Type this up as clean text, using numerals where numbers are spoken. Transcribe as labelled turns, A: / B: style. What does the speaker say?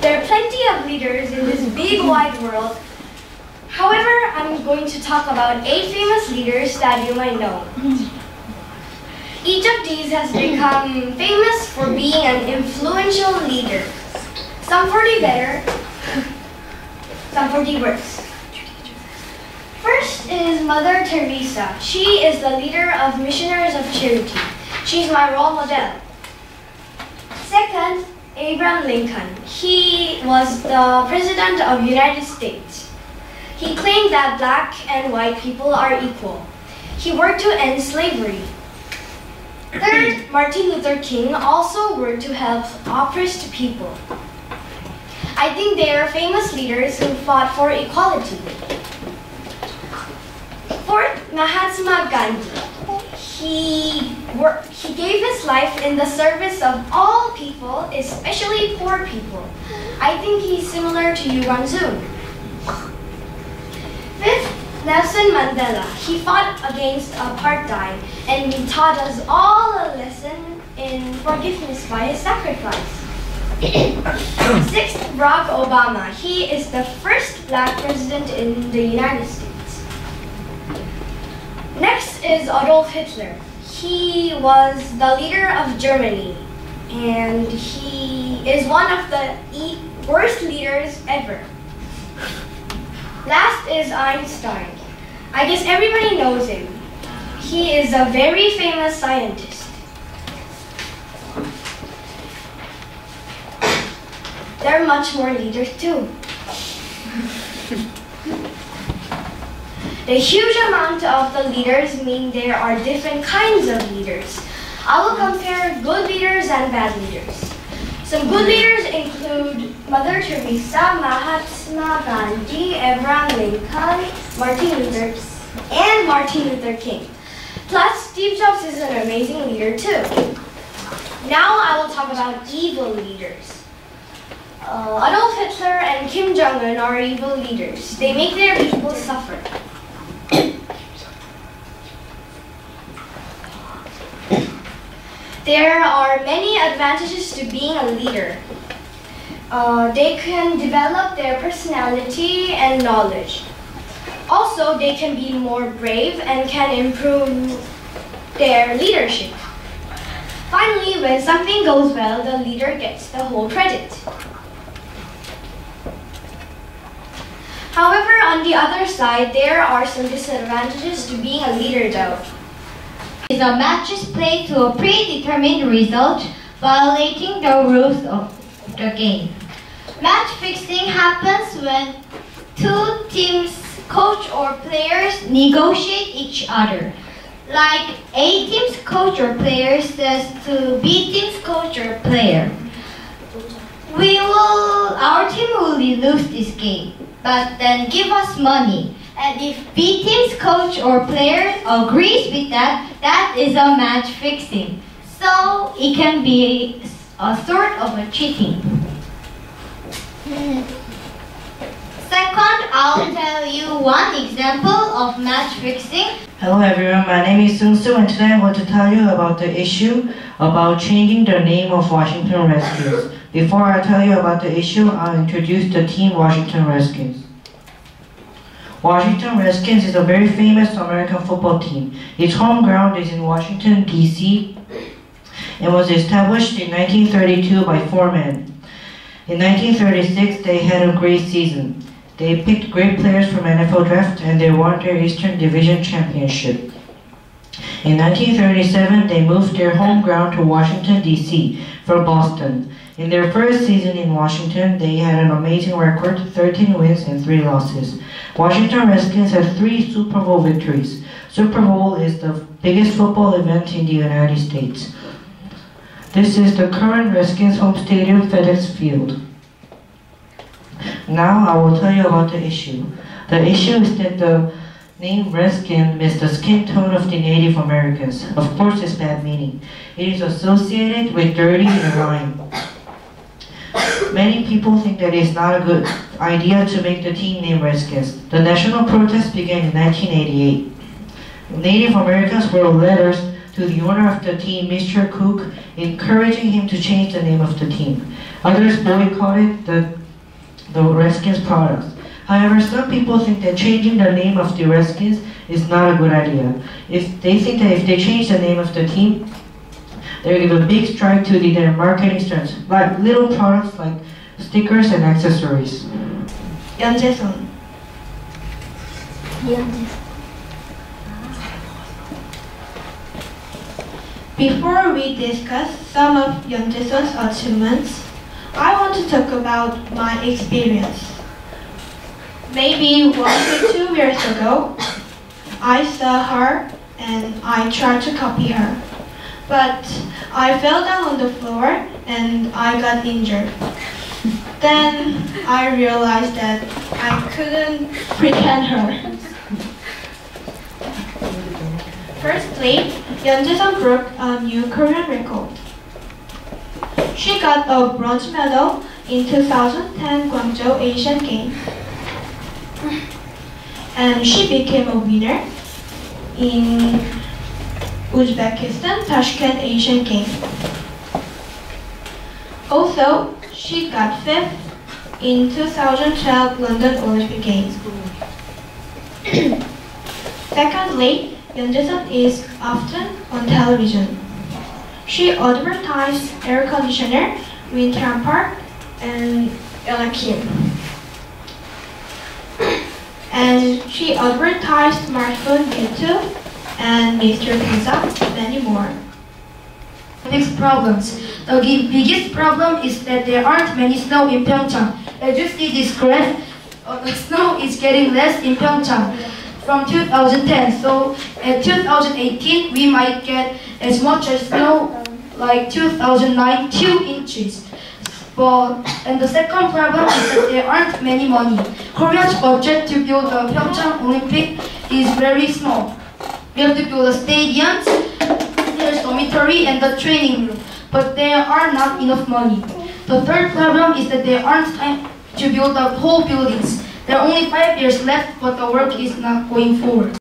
A: There are plenty of leaders in this big wide world. However, I'm going to talk about 8 famous leaders that you might know. Each of these has become famous for being an influential leader. Some for the better, some for the worse. First is Mother Teresa. She is the leader of Missionaries of Charity. She's my role model. Second, Abraham Lincoln. He was the President of the United States. He claimed that black and white people are equal. He worked to end slavery. Third, Martin Luther King also worked to help oppressed people. I think they are famous leaders who fought for equality. Fourth, Mahatma Gandhi. He gave his life in the service of all people, especially poor people. I think he's similar to Yu Soon. Fifth, Nelson Mandela. He fought against apartheid and he taught us all a lesson in forgiveness by his sacrifice. Sixth, Barack Obama. He is the first black president in the United States. Next is Adolf Hitler. He was the leader of Germany, and he is one of the worst leaders ever. Last is Einstein. I guess everybody knows him. He is a very famous scientist. There are much more leaders too. The huge amount of the leaders mean there are different kinds of leaders. I will compare good leaders and bad leaders. Some good leaders include Mother Teresa, Mahatma Gandhi, Abraham Lincoln, Martin Luther King. Plus, Steve Jobs is an amazing leader too. Now I will talk about evil leaders. Adolf Hitler and Kim Jong-un are evil leaders. They make their people suffer. There are many advantages to being a leader. They can develop their personality and knowledge. Also, they can be more brave and can improve their leadership. Finally, when something goes well, the leader gets the whole credit. However, on the other side, there are some disadvantages to being a leader though.
B: Is a match is played to a predetermined result, violating the rules of the game. Match fixing happens when two teams, coach or players, negotiate each other. Like A team's coach or player says to B team's coach or player, our team will lose this game, but then give us money. And if B team's coach or player agrees with that, that is a match fixing. So it can be a sort of a cheating. Second, I'll tell you one example of match fixing.
C: Hello everyone, my name is Sung Soo and today I want to tell you about the issue about changing the name of Washington Redskins. Before I tell you about the issue, I'll introduce the team Washington Redskins. Washington Redskins is a very famous American football team. Its home ground is in Washington, D.C. and was established in 1932 by 4 men. In 1936, they had a great season. They picked great players from NFL draft and they won their Eastern Division championship. In 1937, they moved their home ground to Washington, D.C. from Boston. In their first season in Washington, they had an amazing record, 13 wins and 3 losses. Washington Redskins have 3 Super Bowl victories. Super Bowl is the biggest football event in the United States. This is the current Redskins home stadium, FedEx Field. Now I will tell you about the issue. The issue is that the name Redskin means the skin tone of the Native Americans. Of course, it's bad meaning. It is associated with dirty and grime. Many people think that it's not a good idea to make the team name Redskins. The national protest began in 1988. Native Americans wrote letters to the owner of the team, Mr. Cook, encouraging him to change the name of the team. Others boycotted the Redskins products. However, some people think that changing the name of the Redskins is not a good idea. If they think that if they change the name of the team, they'll give a big strike to their marketing stunts, like little products like stickers and accessories.
B: 연재선. Before we discuss some of Yeonjaesun's achievements, I want to talk about my experience. Maybe 1 to 2 years ago, I saw her and I tried to copy her. But I fell down on the floor and I got injured. Then I realized that I couldn't pretend her. Firstly, Yeonjaesun broke a new Korean record. She got a bronze medal in 2010 Guangzhou Asian Games. And she became a winner in Uzbekistan Tashkent Asian Games. Also, she got 5th in 2012 London Olympic Games. Secondly, Yeonjaesun is often on television. She advertised air conditioner, Winter Park, and Ella Kim. And she advertised smartphone YouTube and Mr. Pizza, many more.
D: Next problems. The biggest problem is that there aren't many snow in Pyeongchang. As you see this graph, the snow is getting less in Pyeongchang from 2010. So at 2018, we might get as much as snow like 2009, 2 inches. And the second problem is that there aren't many money. Korea's budget to build the Pyeongchang Olympic is very small. We have to build the stadiums, there's dormitory and the training room, but there are not enough money. The third problem is that there aren't time to build the whole buildings. There are only 5 years left, but the work is not going forward.